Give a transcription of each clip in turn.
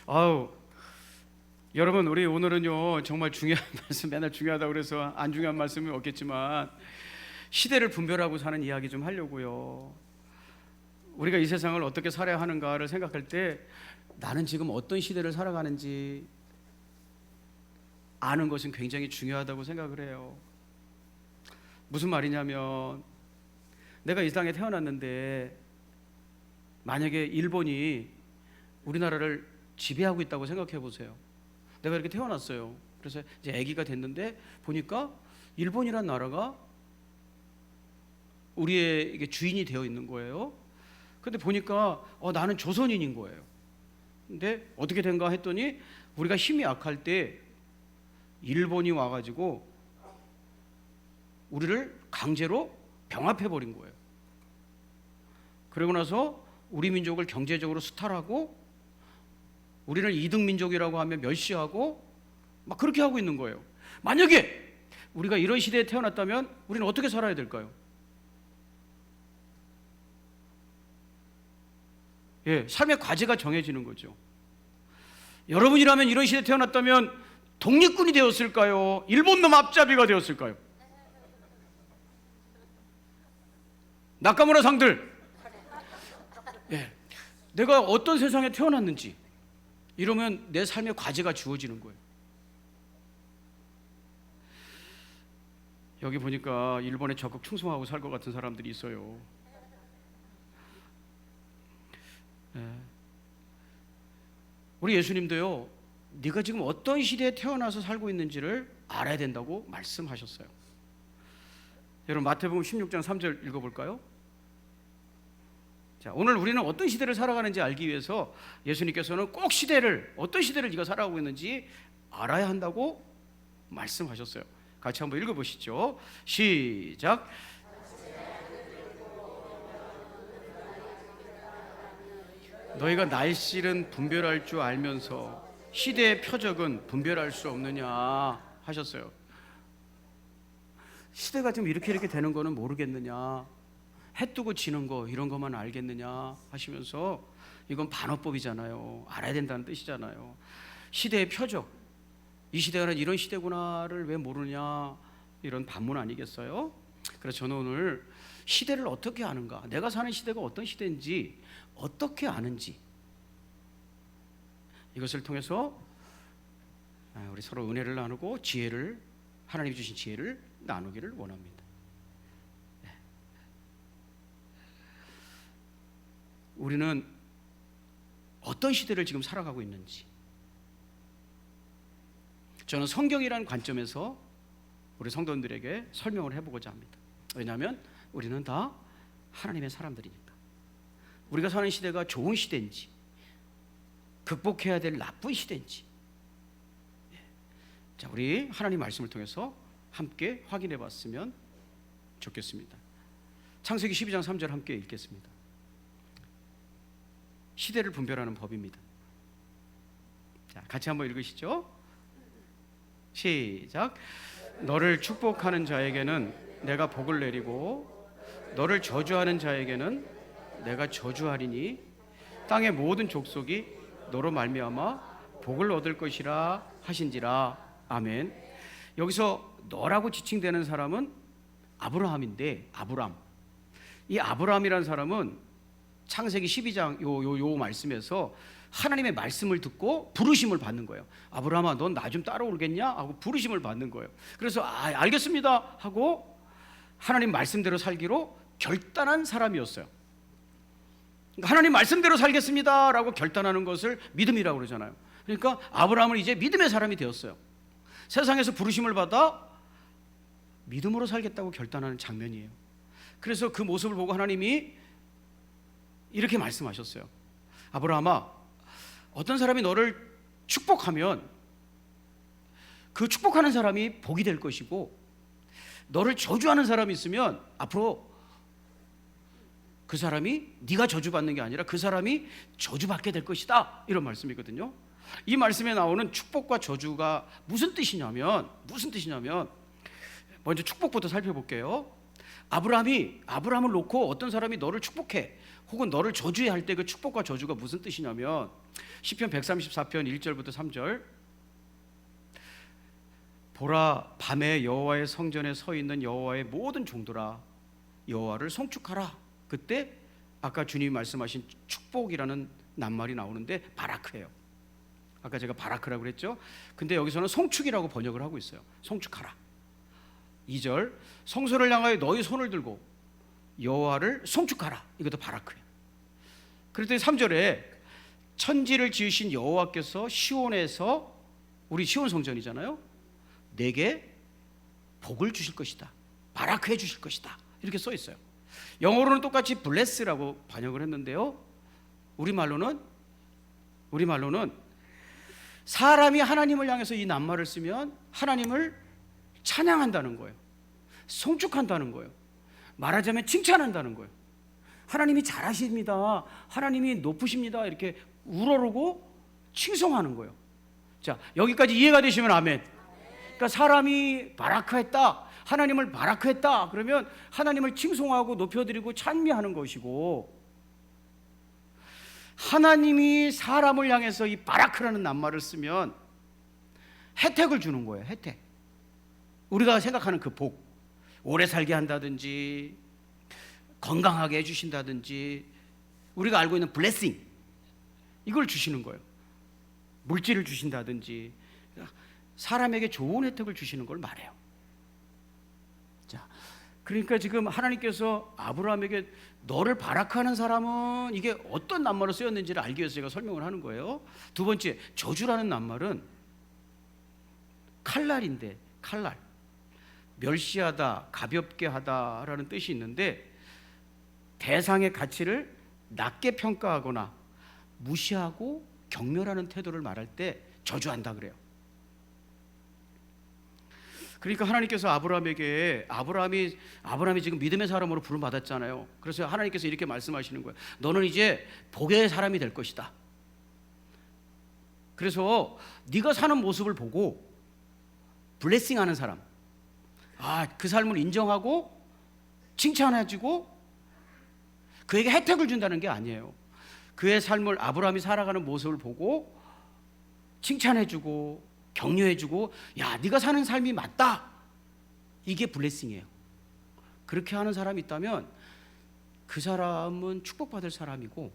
아우, 여러분, 우리 오늘은요 정말 중요한 말씀, 맨날 중요하다고 그래서 안 중요한 말씀이 없겠지만 시대를 분별하고 사는 이야기 좀 하려고요. 우리가 이 세상을 어떻게 살아야 하는가를 생각할 때 나는 지금 어떤 시대를 살아가는지 아는 것은 굉장히 중요하다고 생각을 해요. 무슨 말이냐면, 내가 이 땅에 태어났는데 만약에 일본이 우리나라를 지배하고 있다고 생각해 보세요. 내가 이렇게 태어났어요. 그래서 이제 아기가 됐는데 보니까 일본이란 나라가 우리의 이게 주인이 되어 있는 거예요. 근데 보니까 나는 조선인인 거예요. 근데 어떻게 된가 했더니 우리가 힘이 약할 때 일본이 와가지고 우리를 강제로 병합해 버린 거예요. 그러고 나서 우리 민족을 경제적으로 수탈하고 우리를 이등 민족이라고 하며 멸시하고 막 그렇게 하고 있는 거예요. 만약에 우리가 이런 시대에 태어났다면 우리는 어떻게 살아야 될까요? 삶의 과제가 정해지는 거죠. 여러분이라면 이런 시대에 태어났다면 독립군이 되었을까요? 일본 놈 앞잡이가 되었을까요? 나카무라 상들, 내가 어떤 세상에 태어났는지 이러면 내 삶의 과제가 주어지는 거예요. 여기 보니까 일본에 적극 충성하고 살 것 같은 사람들이 있어요. 우리 예수님도요, 네가 지금 어떤 시대에 태어나서 살고 있는지를 알아야 된다고 말씀하셨어요. 여러분, 마태복음 16장 3절 읽어볼까요? 자, 오늘 우리는 어떤 시대를 살아가는지 알기 위해서 예수님께서는 꼭 어떤 시대를 네가 살아가고 있는지 알아야 한다고 말씀하셨어요. 같이 한번 읽어보시죠. 시작. 너희가 날씨는 분별할 줄 알면서 시대의 표적은 분별할 수 없느냐 하셨어요. 시대가 좀 이렇게 되는 거는 모르겠느냐, 해 뜨고 지는 거 이런 것만 알겠느냐 하시면서 이건 반어법이잖아요. 알아야 된다는 뜻이잖아요. 시대의 표적, 이 시대가 이런 시대구나를 왜 모르냐, 이런 반문 아니겠어요? 그래서 저는 오늘 시대를 어떻게 아는가, 내가 사는 시대가 어떤 시대인지 어떻게 아는지, 이것을 통해서 우리 서로 은혜를 나누고 하나님이 주신 지혜를 나누기를 원합니다. 우리는 어떤 시대를 지금 살아가고 있는지, 저는 성경이라는 관점에서 우리 성도님들에게 설명을 해보고자 합니다. 왜냐하면 우리는 다 하나님의 사람들이니까. 우리가 사는 시대가 좋은 시대인지, 극복해야 될 나쁜 시대인지, 자, 우리 하나님 말씀을 통해서 함께 확인해 봤으면 좋겠습니다. 창세기 12장 3절 함께 읽겠습니다. 시대를 분별하는 법입니다. 자, 같이 한번 읽으시죠. 시작. 너를 축복하는 자에게는 내가 복을 내리고 너를 저주하는 자에게는 내가 저주하리니 땅의 모든 족속이 너로 말미암아 복을 얻을 것이라 하신지라. 아멘. 여기서 너라고 지칭되는 사람은 아브라함인데, 이 아브라함이라는 사람은 창세기 12장 요 말씀에서 하나님의 말씀을 듣고 부르심을 받는 거예요. 아브라함아, 넌 나 좀 따라오겠냐 하고 부르심을 받는 거예요. 그래서 알겠습니다 하고 하나님 말씀대로 살기로 결단한 사람이었어요. 그러니까 하나님 말씀대로 살겠습니다라고 결단하는 것을 믿음이라고 그러잖아요. 그러니까 아브라함은 이제 믿음의 사람이 되었어요. 세상에서 부르심을 받아 믿음으로 살겠다고 결단하는 장면이에요. 그래서 그 모습을 보고 하나님이 이렇게 말씀하셨어요. 아브라함아, 어떤 사람이 너를 축복하면 그 축복하는 사람이 복이 될 것이고, 너를 저주하는 사람이 있으면 앞으로 그 사람이 네가 저주받는 게 아니라 그 사람이 저주받게 될 것이다, 이런 말씀이거든요. 이 말씀에 나오는 축복과 저주가 무슨 뜻이냐면 먼저 축복부터 살펴볼게요. 아브라함을 놓고 어떤 사람이 너를 축복해, 혹은 너를 저주해 할 때 그 축복과 저주가 무슨 뜻이냐면 시편 134편 1절부터 3절 보라 밤에 여호와의 성전에 서 있는 여호와의 모든 종들아 여호와를 송축하라. 그때 아까 주님이 말씀하신 축복이라는 낱말이 나오는데 바라크예요. 아까 제가 바라크라고 그랬죠. 근데 여기서는 송축이라고 번역을 하고 있어요. 송축하라. 2절 성소를 향하여 너희 손을 들고 여호와를 송축하라. 이것도 바라크예요. 그랬더니 3절에 천지를 지으신 여호와께서 시온에서, 우리 시온 성전이잖아요, 내게 복을 주실 것이다. 바라크해 주실 것이다. 이렇게 써 있어요. 영어로는 똑같이 bless라고 번역을 했는데요, 우리말로는 사람이 하나님을 향해서 이 낱말을 쓰면 하나님을 찬양한다는 거예요. 송축한다는 거예요. 말하자면 칭찬한다는 거예요. 하나님이 잘하십니다. 하나님이 높으십니다. 이렇게 우러르고 칭송하는 거예요. 자, 여기까지 이해가 되시면 아멘. 그러니까 사람이 바라크했다, 하나님을 바라크했다 그러면 하나님을 칭송하고 높여드리고 찬미하는 것이고, 하나님이 사람을 향해서 이 바라크라는 낱말을 쓰면 혜택을 주는 거예요. 혜택. 우리가 생각하는 그 복, 오래 살게 한다든지 건강하게 해주신다든지 우리가 알고 있는 블레싱, 이걸 주시는 거예요. 물질을 주신다든지 사람에게 좋은 혜택을 주시는 걸 말해요. 자, 그러니까 지금 하나님께서 아브라함에게 너를 바라크하는 사람은, 이게 어떤 낱말로 쓰였는지를 알기 위해서 제가 설명을 하는 거예요. 두 번째, 저주라는 낱말은 칼날인데, 칼날, 멸시하다, 가볍게 하다라는 뜻이 있는데 대상의 가치를 낮게 평가하거나 무시하고 경멸하는 태도를 말할 때 저주한다 그래요. 그러니까 하나님께서 아브라함이 지금 믿음의 사람으로 부름 받았잖아요. 그래서 하나님께서 이렇게 말씀하시는 거예요. 너는 이제 복의 사람이 될 것이다. 그래서 네가 사는 모습을 보고 블레싱하는 사람, 그 삶을 인정하고 칭찬해주고 그에게 혜택을 준다는 게 아니에요. 그의 삶을, 아브라함이 살아가는 모습을 보고 칭찬해주고 격려해주고, 야, 네가 사는 삶이 맞다, 이게 블레싱이에요. 그렇게 하는 사람이 있다면 그 사람은 축복받을 사람이고,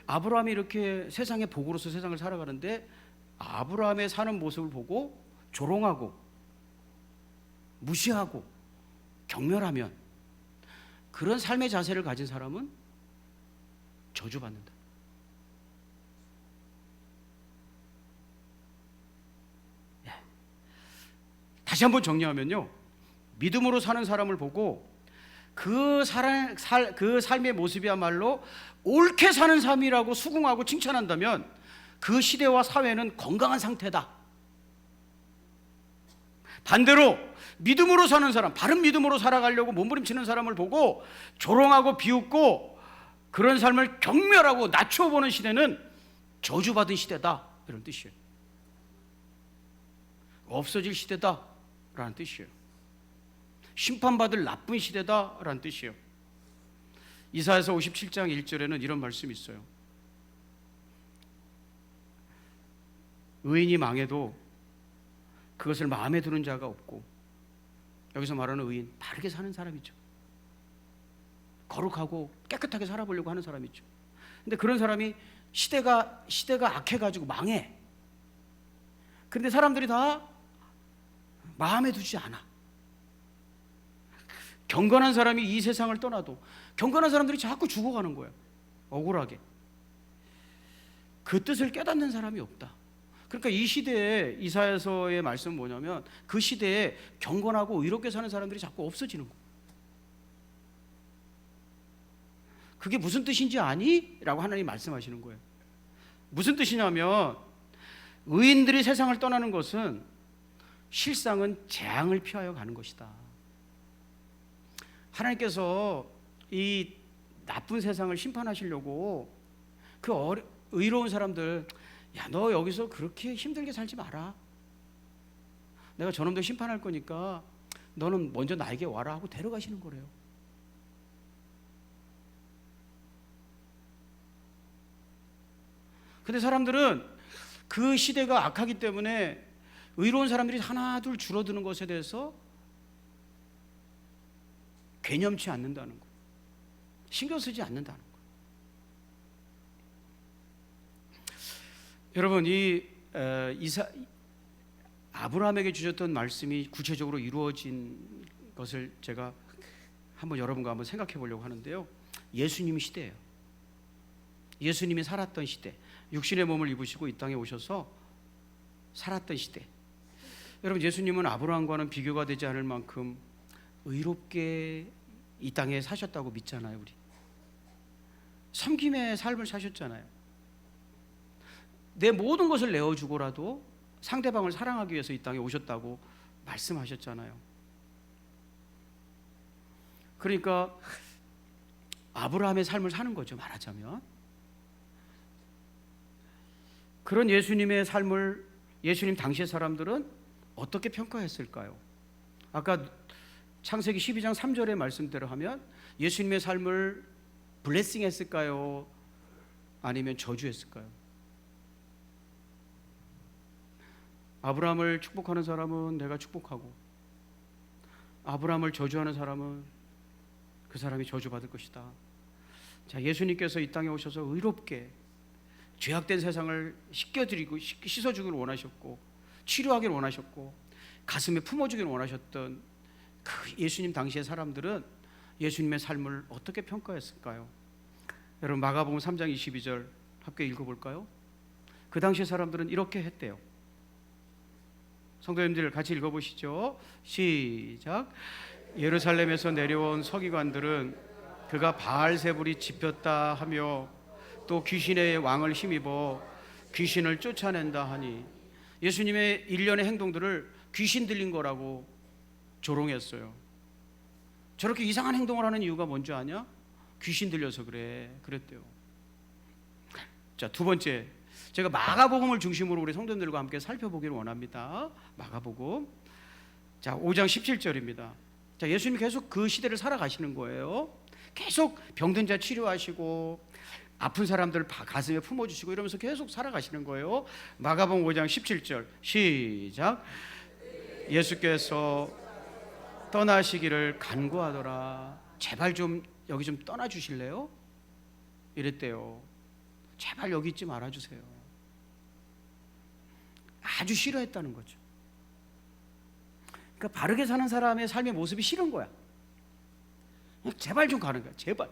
아브라함이 이렇게 세상의 복으로서 세상을 살아가는데 아브라함의 사는 모습을 보고 조롱하고 무시하고 경멸하면, 그런 삶의 자세를 가진 사람은 저주받는다. 다시 한번 정리하면요, 믿음으로 사는 사람을 보고 그 삶의 모습이야말로 옳게 사는 삶이라고 수긍하고 칭찬한다면 그 시대와 사회는 건강한 상태다. 반대로 믿음으로 사는 사람, 바른 믿음으로 살아가려고 몸부림치는 사람을 보고 조롱하고 비웃고 그런 삶을 경멸하고 낮춰보는 시대는 저주받은 시대다, 이런 뜻이에요. 없어질 시대다 라는 뜻이에요. 심판받을 나쁜 시대다 라는 뜻이에요. 이사야서 57장 1절에는 이런 말씀이 있어요. 의인이 망해도 그것을 마음에 드는 자가 없고, 여기서 말하는 의인, 바르게 사는 사람이죠. 거룩하고 깨끗하게 살아보려고 하는 사람이죠. 근데 그런 사람이 시대가 악해가지고 망해. 그런데 사람들이 다 마음에 두지 않아. 경건한 사람이 이 세상을 떠나도 경건한 사람들이 자꾸 죽어가는 거예요. 억울하게. 그 뜻을 깨닫는 사람이 없다. 그러니까 이 시대에 이사야서의 말씀은 뭐냐면 그 시대에 경건하고 의롭게 사는 사람들이 자꾸 없어지는 거예요. 그게 무슨 뜻인지 아니? 라고 하나님이 말씀하시는 거예요. 무슨 뜻이냐면 의인들이 세상을 떠나는 것은 실상은 재앙을 피하여 가는 것이다. 하나님께서 이 나쁜 세상을 심판하시려고 그 의로운 사람들, 야, 너 여기서 그렇게 힘들게 살지 마라. 내가 저놈도 심판할 거니까 너는 먼저 나에게 와라 하고 데려가시는 거래요. 근데 사람들은 그 시대가 악하기 때문에 의로운 사람들이 하나 둘 줄어드는 것에 대해서 개념치 않는다는 거예요. 신경 쓰지 않는다는 거예요. 여러분, 아브라함에게 주셨던 말씀이 구체적으로 이루어진 것을 제가 여러분과 한번 생각해 보려고 하는데요. 예수님 시대예요. 예수님이 살았던 시대, 육신의 몸을 입으시고 이 땅에 오셔서 살았던 시대. 여러분, 예수님은 아브라함과는 비교가 되지 않을 만큼 의롭게 이 땅에 사셨다고 믿잖아요. 우리 섬김의 삶을 사셨잖아요. 내 모든 것을 내어주고라도 상대방을 사랑하기 위해서 이 땅에 오셨다고 말씀하셨잖아요. 그러니까 아브라함의 삶을 사는 거죠, 말하자면. 그런 예수님의 삶을 예수님 당시의 사람들은 어떻게 평가했을까요? 아까 창세기 12장 3절의 말씀대로 하면 예수님의 삶을 블레싱했을까요? 아니면 저주했을까요? 아브라함을 축복하는 사람은 내가 축복하고, 아브라함을 저주하는 사람은 그 사람이 저주받을 것이다. 자, 예수님께서 이 땅에 오셔서 의롭게 죄악된 세상을 씻겨드리고 씻어주기를 원하셨고, 치료하기를 원하셨고, 가슴에 품어주기를 원하셨던 그 예수님 당시의 사람들은 예수님의 삶을 어떻게 평가했을까요? 여러분, 마가복음 3장 22절 함께 읽어볼까요? 그 당시의 사람들은 이렇게 했대요. 성도님들 같이 읽어보시죠. 시작. 예루살렘에서 내려온 서기관들은 그가 바알세불이 집혔다 하며 또 귀신의 왕을 힘입어 귀신을 쫓아낸다 하니, 예수님의 일련의 행동들을 귀신 들린 거라고 조롱했어요. 저렇게 이상한 행동을 하는 이유가 뭔지 아냐? 귀신 들려서 그랬대요. 자, 두 번째, 제가 마가복음을 중심으로 우리 성도님들과 함께 살펴보기를 원합니다. 마가복음, 자, 5장 17절입니다. 자, 예수님이 계속 그 시대를 살아가시는 거예요. 계속 병든 자 치료하시고 아픈 사람들 가슴에 품어주시고 이러면서 계속 살아가시는 거예요. 마가복음 5장 17절 시작. 예수께서 떠나시기를 간구하더라. 제발 좀 여기 좀 떠나 주실래요? 이랬대요. 제발 여기 있지 말아 주세요. 아주 싫어했다는 거죠. 그러니까 바르게 사는 사람의 삶의 모습이 싫은 거야. 제발 좀 가는 거야. 제발.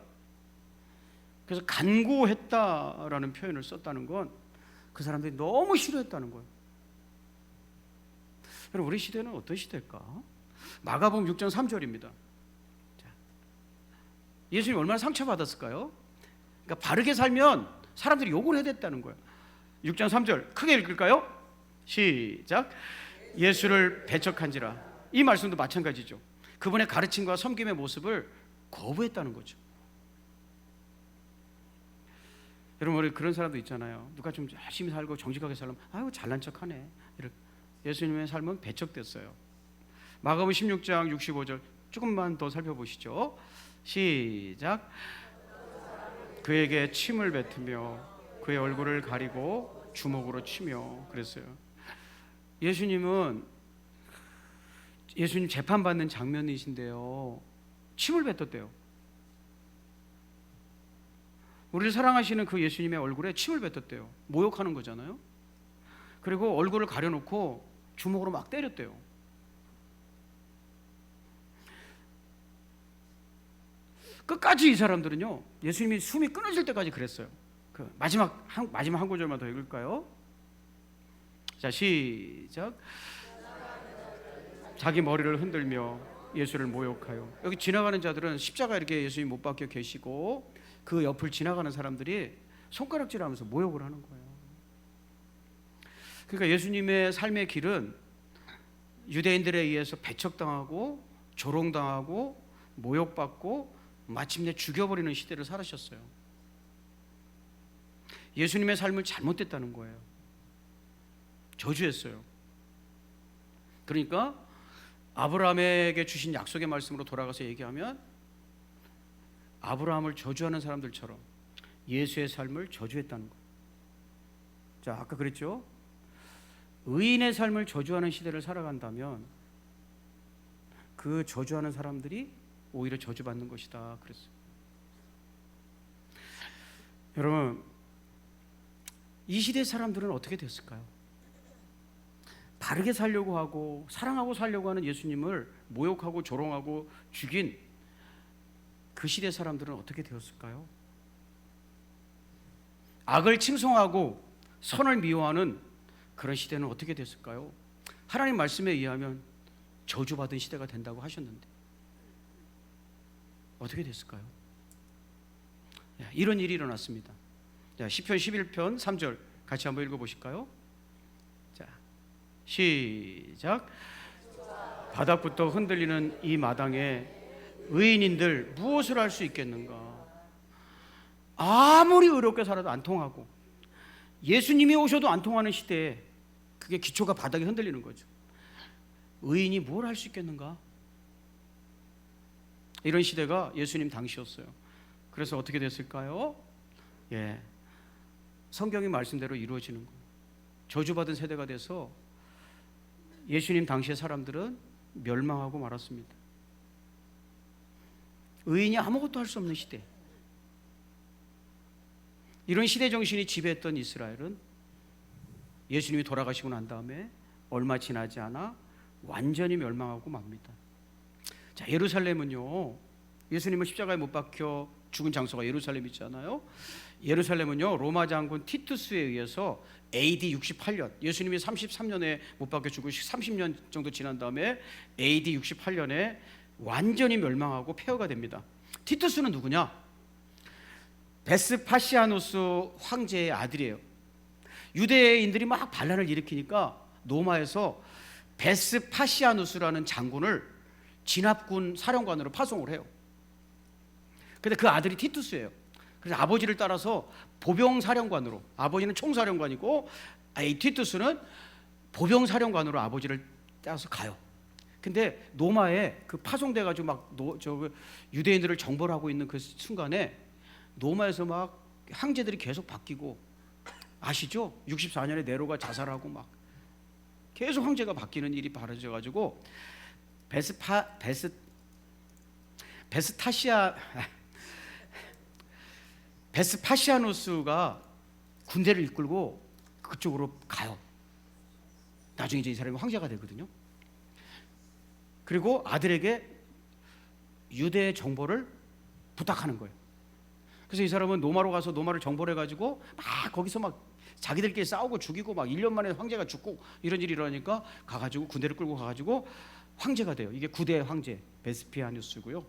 그래서 간구했다라는 표현을 썼다는 건 그 사람들이 너무 싫어했다는 거예요. 여러분, 우리 시대는 어떤 시대일까? 마가복음 6장 3절입니다. 예수님 얼마나 상처받았을까요? 그러니까 바르게 살면 사람들이 욕을 해야 됐다는 거예요. 6장 3절 크게 읽을까요? 시작. 예수를 배척한지라. 이 말씀도 마찬가지죠. 그분의 가르침과 섬김의 모습을 거부했다는 거죠. 여러분, 우리 그런 사람도 있잖아요. 누가 좀 열심히 살고 정직하게 살면 아유 잘난 척하네. 이렇게. 예수님의 삶은 배척됐어요. 마가복음 16장 65절 조금만 더 살펴보시죠. 시작. 그에게 침을 뱉으며 그의 얼굴을 가리고 주먹으로 치며 그랬어요. 예수님 재판받는 장면이신데요, 침을 뱉었대요. 우리를 사랑하시는 그 예수님의 얼굴에 침을 뱉었대요. 모욕하는 거잖아요. 그리고 얼굴을 가려놓고 주먹으로 막 때렸대요. 끝까지 이 사람들은요, 예수님이 숨이 끊어질 때까지 그랬어요. 그 마지막 한 구절만 더 읽을까요? 자, 시작. 자기 머리를 흔들며 예수를 모욕하여. 여기 지나가는 자들은 십자가 이렇게 예수님 못 박혀 계시고 그 옆을 지나가는 사람들이 손가락질하면서 모욕을 하는 거예요. 그러니까 예수님의 삶의 길은 유대인들에 의해서 배척당하고 조롱당하고 모욕받고 마침내 죽여버리는 시대를 살으셨어요. 예수님의 삶을 잘못됐다는 거예요. 저주했어요. 그러니까 아브라함에게 주신 약속의 말씀으로 돌아가서 얘기하면 아브라함을 저주하는 사람들처럼 예수의 삶을 저주했다는 거예요. 자, 아까 그랬죠? 의인의 삶을 저주하는 시대를 살아간다면 그 저주하는 사람들이 오히려 저주받는 것이다 그랬어요. 여러분, 이 시대 사람들은 어떻게 됐을까요? 바르게 살려고 하고 사랑하고 살려고 하는 예수님을 모욕하고 조롱하고 죽인 그 시대 사람들은 어떻게 되었을까요? 악을 칭송하고 선을 미워하는 그런 시대는 어떻게 됐을까요? 하나님 말씀에 의하면 저주받은 시대가 된다고 하셨는데 어떻게 됐을까요? 이런 일이 일어났습니다. 시편 11편 3절 같이 한번 읽어보실까요? 자, 시작. 바닥부터 흔들리는 이 마당에 의인인들 무엇을 할 수 있겠는가? 아무리 의롭게 살아도 안 통하고 예수님이 오셔도 안 통하는 시대에 그게 기초가 바닥에 흔들리는 거죠. 의인이 뭘 할 수 있겠는가? 이런 시대가 예수님 당시였어요. 그래서 어떻게 됐을까요? 성경의 말씀대로 이루어지는 거예요. 저주받은 세대가 돼서 예수님 당시의 사람들은 멸망하고 말았습니다. 의인이 아무것도 할 수 없는 시대. 이런 시대 정신이 지배했던 이스라엘은 예수님이 돌아가시고 난 다음에 얼마 지나지 않아 완전히 멸망하고 맙니다. 자, 예루살렘은요, 예수님을 십자가에 못 박혀 죽은 장소가 예루살렘 있잖아요. 예루살렘은요, 로마 장군 티투스에 의해서 AD 68년, 예수님이 33년에 못 박혀 죽고 30년 정도 지난 다음에 AD 68년에 완전히 멸망하고 폐허가 됩니다. 티투스는 누구냐? 베스파시아누스 황제의 아들이에요. 유대인들이 막 반란을 일으키니까 로마에서 베스파시아누스라는 장군을 진압군 사령관으로 파송을 해요. 근데 그 아들이 티투스예요. 그래서 아버지를 따라서 보병사령관으로, 아버지는 총사령관이고 이 티투스는 보병사령관으로 아버지를 따라서 가요. 근데 로마에 그 파송돼 가지고 막 유대인들을 정벌 하고 있는 그 순간에 로마에서 막 황제들이 계속 바뀌고, 아시죠? 64년에 네로가 자살하고 막 계속 황제가 바뀌는 일이 벌어져 가지고 베스파시아누스가 군대를 이끌고 그쪽으로 가요. 나중에 이제 이 사람이 황제가 되거든요. 그리고 아들에게 유대 정보를 부탁하는 거예요. 그래서 이 사람은 로마로 가서 로마를 정벌해 가지고 막 거기서 막 자기들끼리 싸우고 죽이고 막 1년 만에 황제가 죽고 이런 일이 일어나니까 가가지고 군대를 끌고 가가지고 황제가 돼요. 이게 9대 황제 베스피아누스고요.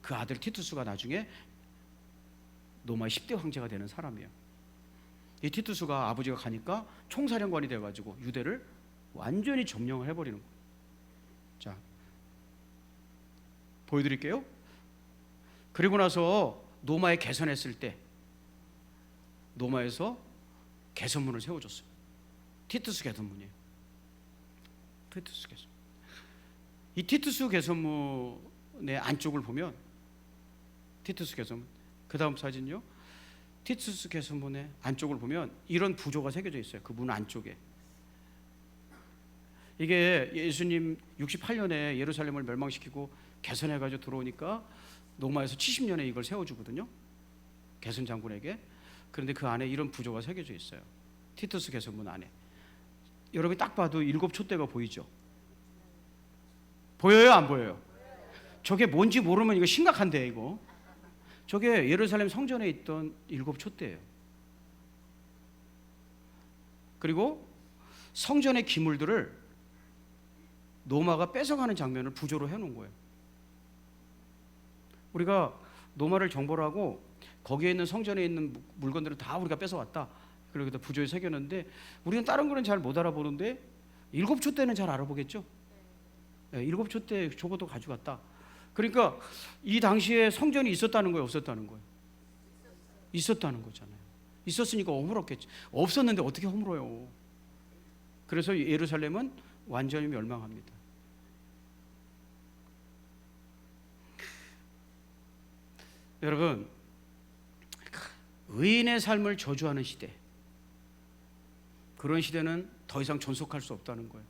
그 아들 티투스가 나중에 로마의 10대 황제가 되는 사람이에요. 이 티투스가 아버지가 가니까 총사령관이 돼가지고 유대를 완전히 점령을 해버리는 거예요. 자, 보여드릴게요. 그리고 나서 로마에 개선했을 때 로마에서 개선문을 세워줬어요. 티투스 개선문이에요. 티투스 개선. 이 티투스 개선문의 안쪽을 보면 티투스 개선문, 그 다음 사진요. 티투스 개선문의 안쪽을 보면 이런 부조가 새겨져 있어요. 그 문 안쪽에. 이게 예수님 68년에 예루살렘을 멸망시키고 개선해가지고 들어오니까 로마에서 70년에 이걸 세워주거든요. 개선 장군에게. 그런데 그 안에 이런 부조가 새겨져 있어요. 티투스 개선문 안에. 여러분이 딱 봐도 7촛대가 보이죠? 보여요, 안 보여요? 저게 뭔지 모르면 이거 심각한데, 이거. 저게 예루살렘 성전에 있던 7촛대예요. 그리고 성전의 기물들을 로마가 뺏어가는 장면을 부조로 해놓은 거예요. 우리가 로마를 정벌하고 거기에 있는 성전에 있는 물건들을 다 우리가 뺏어왔다. 그리고 부조에 새겼는데 우리는 다른 거는 잘 못 알아보는데 7촛대는 잘 알아보겠죠? 7촛대 저것도 가져갔다. 그러니까 이 당시에 성전이 있었다는 거예요, 없었다는 거예요? 있었다는 거잖아요. 있었으니까 허물었겠지. 없었는데 어떻게 허물어요? 그래서 예루살렘은 완전히 멸망합니다. 여러분, 의인의 삶을 저주하는 시대, 그런 시대는 더 이상 존속할 수 없다는 거예요.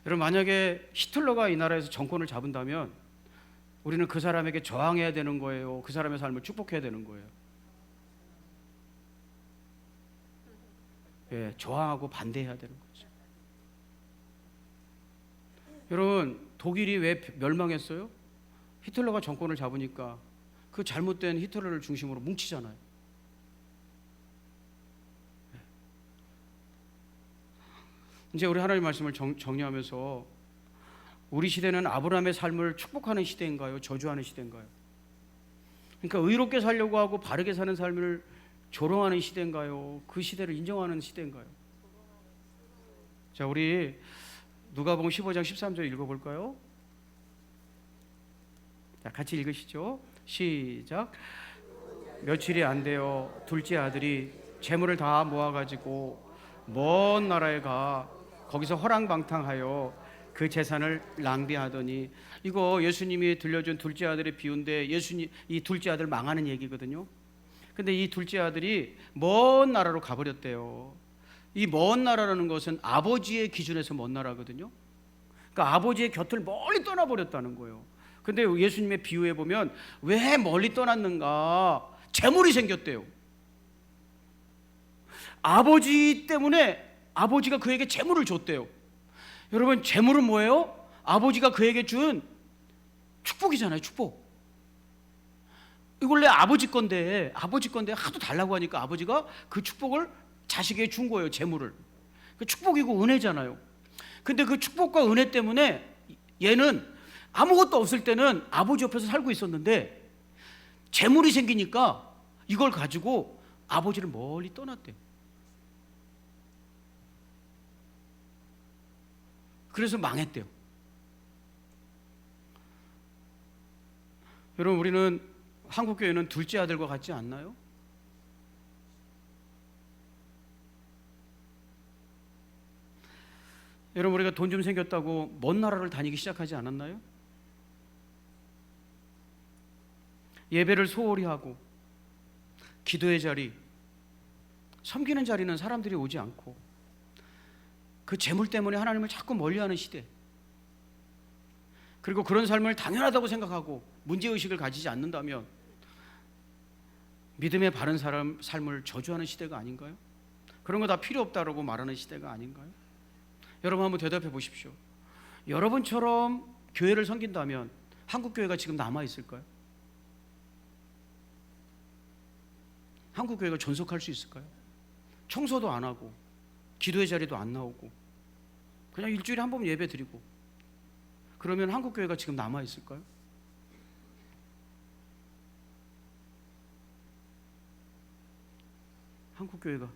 여러분, 만약에 히틀러가 이 나라에서 정권을 잡은다면 우리는 그 사람에게 저항해야 되는 거예요? 그 사람의 삶을 축복해야 되는 거예요? 예, 저항하고 반대해야 되는 거죠. 여러분, 독일이 왜 멸망했어요? 히틀러가 정권을 잡으니까 그 잘못된 히틀러를 중심으로 뭉치잖아요. 이제 우리 하나님 말씀을 정리하면서 우리 시대는 아브라함의 삶을 축복하는 시대인가요? 저주하는 시대인가요? 그러니까 의롭게 살려고 하고 바르게 사는 삶을 조롱하는 시대인가요? 그 시대를 인정하는 시대인가요? 자, 우리 누가복음 15장 13절 읽어볼까요? 자, 같이 읽으시죠. 시작. 며칠이 안 되어 둘째 아들이 재물을 다 모아가지고 먼 나라에 가 거기서 허랑방탕하여 그 재산을 낭비하더니, 이거 예수님이 들려준 둘째 아들의 비유인데 예수님 이 둘째 아들 망하는 얘기거든요. 근데 이 둘째 아들이 먼 나라로 가버렸대요. 이 먼 나라라는 것은 아버지의 기준에서 먼 나라거든요. 그러니까 아버지의 곁을 멀리 떠나버렸다는 거예요. 근데 예수님의 비유에 보면 왜 멀리 떠났는가? 재물이 생겼대요. 아버지 때문에 아버지가 그에게 재물을 줬대요. 여러분, 재물은 뭐예요? 아버지가 그에게 준 축복이잖아요. 축복. 이거 원래 아버지 건데 하도 달라고 하니까 아버지가 그 축복을 자식에게 준 거예요. 재물을. 그 축복이고 은혜잖아요. 근데 그 축복과 은혜 때문에 얘는 아무것도 없을 때는 아버지 옆에서 살고 있었는데 재물이 생기니까 이걸 가지고 아버지를 멀리 떠났대요. 그래서 망했대요. 여러분, 우리는 한국교회는 둘째 아들과 같지 않나요? 여러분, 우리가 돈 좀 생겼다고 먼 나라를 다니기 시작하지 않았나요? 예배를 소홀히 하고 기도의 자리, 섬기는 자리는 사람들이 오지 않고 그 재물 때문에 하나님을 자꾸 멀리하는 시대, 그리고 그런 삶을 당연하다고 생각하고 문제의식을 가지지 않는다면 믿음의 바른 삶을 저주하는 시대가 아닌가요? 그런 거 다 필요 없다라고 말하는 시대가 아닌가요? 여러분, 한번 대답해 보십시오. 여러분처럼 교회를 섬긴다면 한국교회가 지금 남아있을까요? 한국교회가 존속할 수 있을까요? 청소도 안 하고 기도의 자리도 안 나오고 그냥 일주일에 한 번 예배 드리고 그러면 한국교회가 지금 남아있을까요? 한국교회가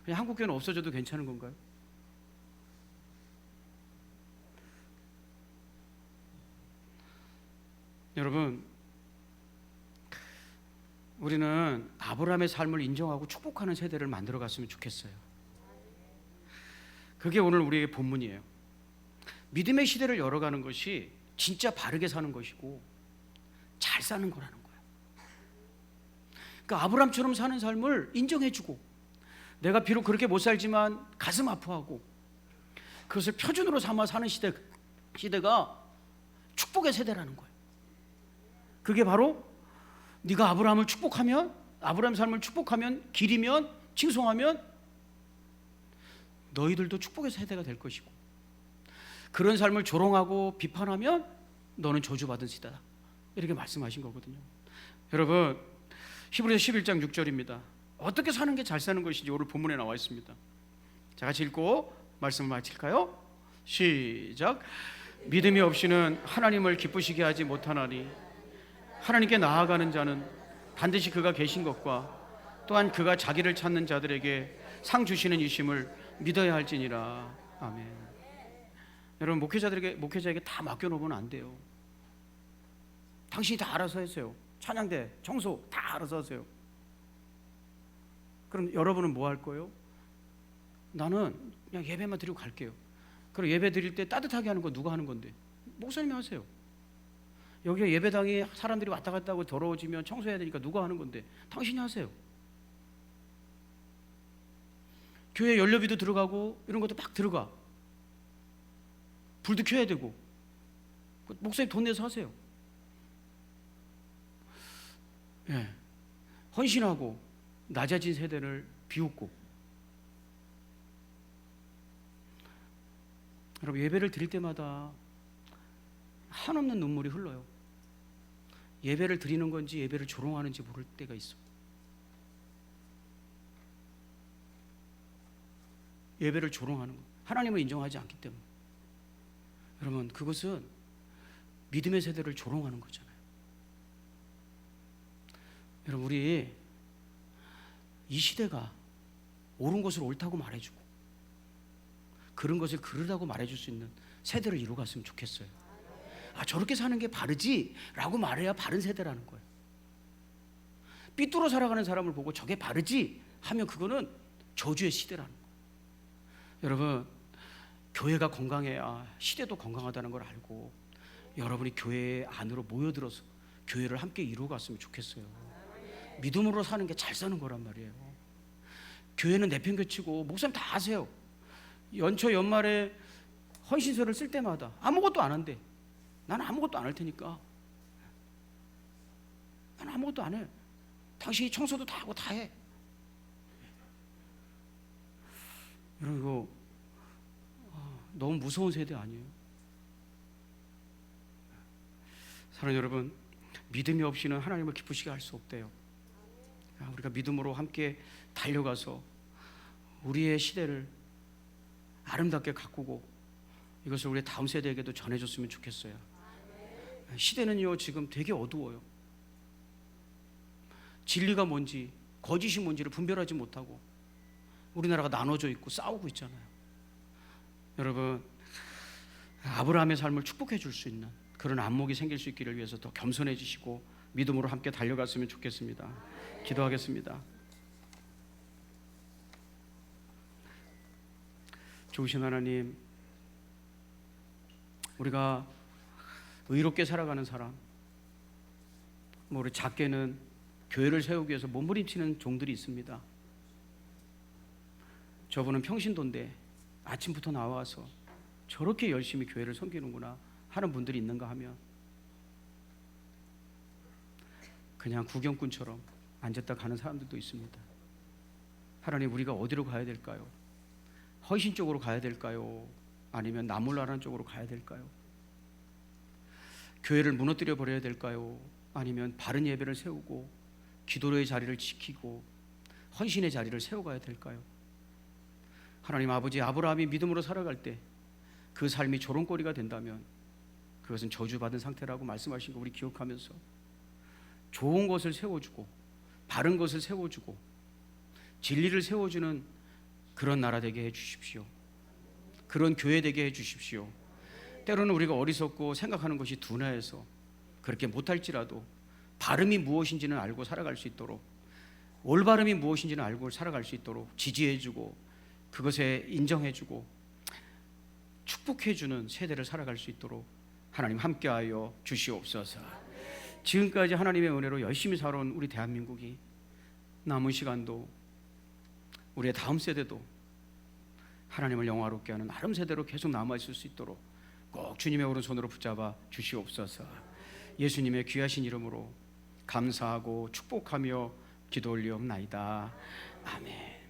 그냥 한국교회는 없어져도 괜찮은 건가요? 여러분, 우리는 아브라함의 삶을 인정하고 축복하는 세대를 만들어 갔으면 좋겠어요. 그게 오늘 우리의 본문이에요. 믿음의 시대를 열어가는 것이 진짜 바르게 사는 것이고 잘 사는 거라는 거예요. 그러니까 아브라함처럼 사는 삶을 인정해주고, 내가 비록 그렇게 못 살지만 가슴 아파하고 그것을 표준으로 삼아 사는 시대가 축복의 세대라는 거예요. 그게 바로 네가 아브라함을 축복하면, 아브라함 삶을 축복하면, 기리면, 칭송하면 너희들도 축복의 세대가 될 것이고, 그런 삶을 조롱하고 비판하면 너는 저주받은 시대다, 이렇게 말씀하신 거거든요. 여러분, 히브리서 11장 6절입니다. 어떻게 사는 게 잘 사는 것인지 오늘 본문에 나와 있습니다. 자, 같이 읽고 말씀을 마칠까요? 시작. 믿음이 없이는 하나님을 기쁘시게 하지 못하나니 하나님께 나아가는 자는 반드시 그가 계신 것과 또한 그가 자기를 찾는 자들에게 상 주시는 이심을 믿어야 할지니라. 아멘. 여러분, 목회자에게 다 맡겨놓으면 안 돼요. 당신이 다 알아서 하세요. 찬양대, 청소 다 알아서 하세요. 그럼 여러분은 뭐 할 거예요? 나는 그냥 예배만 드리고 갈게요. 그럼 예배 드릴 때 따뜻하게 하는 거 누가 하는 건데? 목사님이 하세요. 여기가 예배당이 사람들이 왔다 갔다 하고 더러워지면 청소해야 되니까 누가 하는 건데? 당신이 하세요. 교회 연료비도 들어가고 이런 것도 막 들어가. 불도 켜야 되고. 목사님 돈 내서 하세요. 예. 헌신하고 낮아진 세대를 비웃고. 여러분, 예배를 드릴 때마다 한없는 눈물이 흘러요. 예배를 드리는 건지 예배를 조롱하는지 모를 때가 있어. 예배를 조롱하는 거, 하나님을 인정하지 않기 때문에. 여러분, 그것은 믿음의 세대를 조롱하는 거잖아요. 여러분, 우리 이 시대가 옳은 것을 옳다고 말해주고 그런 것을 그르다고 말해줄 수 있는 세대를 이루어갔으면 좋겠어요. 아, 저렇게 사는 게 바르지? 라고 말해야 바른 세대라는 거예요. 삐뚤어 살아가는 사람을 보고 저게 바르지? 하면 그거는 저주의 시대라는 거예요. 여러분, 교회가 건강해야 시대도 건강하다는 걸 알고 여러분이 교회 안으로 모여들어서 교회를 함께 이루어갔으면 좋겠어요. 믿음으로 사는 게 잘 사는 거란 말이에요. 교회는 내팽개치고, 목사님 다 아세요. 연초 연말에 헌신서를 쓸 때마다 아무것도 안 한대. 나는 아무것도 안 할 테니까. 나는 아무것도 안 해. 당신이 청소도 다 하고 다 해. 여러분, 이거 너무 무서운 세대 아니에요? 사랑하는 여러분, 믿음이 없이는 하나님을 기쁘시게 할 수 없대요. 우리가 믿음으로 함께 달려가서 우리의 시대를 아름답게 가꾸고 이것을 우리 다음 세대에게도 전해줬으면 좋겠어요. 시대는요, 지금 되게 어두워요. 진리가 뭔지 거짓이 뭔지를 분별하지 못하고 우리나라가 나눠져 있고 싸우고 있잖아요. 여러분, 아브라함의 삶을 축복해 줄 수 있는 그런 안목이 생길 수 있기를 위해서 더 겸손해지시고 믿음으로 함께 달려갔으면 좋겠습니다. 기도하겠습니다. 좋으신 하나님, 우리가 의롭게 살아가는 사람, 우리 작게는 교회를 세우기 위해서 몸부림치는 종들이 있습니다. 저분은 평신도인데 아침부터 나와서 저렇게 열심히 교회를 섬기는구나 하는 분들이 있는가 하면 그냥 구경꾼처럼 앉았다 가는 사람들도 있습니다. 하나님, 우리가 어디로 가야 될까요? 헌신 쪽으로 가야 될까요? 아니면 나몰라라는 쪽으로 가야 될까요? 교회를 무너뜨려 버려야 될까요? 아니면 바른 예배를 세우고 기도의 자리를 지키고 헌신의 자리를 세워가야 될까요? 하나님 아버지, 아브라함이 믿음으로 살아갈 때 그 삶이 조롱거리가 된다면 그것은 저주받은 상태라고 말씀하신 거 우리 기억하면서 좋은 것을 세워주고 바른 것을 세워주고 진리를 세워주는 그런 나라 되게 해주십시오. 그런 교회 되게 해주십시오. 때로는 우리가 어리석고 생각하는 것이 둔해서 그렇게 못할지라도 바름이 무엇인지는 알고 살아갈 수 있도록, 올바름이 무엇인지는 알고 살아갈 수 있도록 지지해주고 그것에 인정해주고 축복해주는 세대를 살아갈 수 있도록 하나님 함께하여 주시옵소서. 지금까지 하나님의 은혜로 열심히 살아온 우리 대한민국이 남은 시간도 우리의 다음 세대도 하나님을 영화롭게 하는 아름 세대로 계속 남아있을 수 있도록 꼭 주님의 오른손으로 붙잡아 주시옵소서. 예수님의 귀하신 이름으로 감사하고 축복하며 기도 올리옵나이다. 아멘.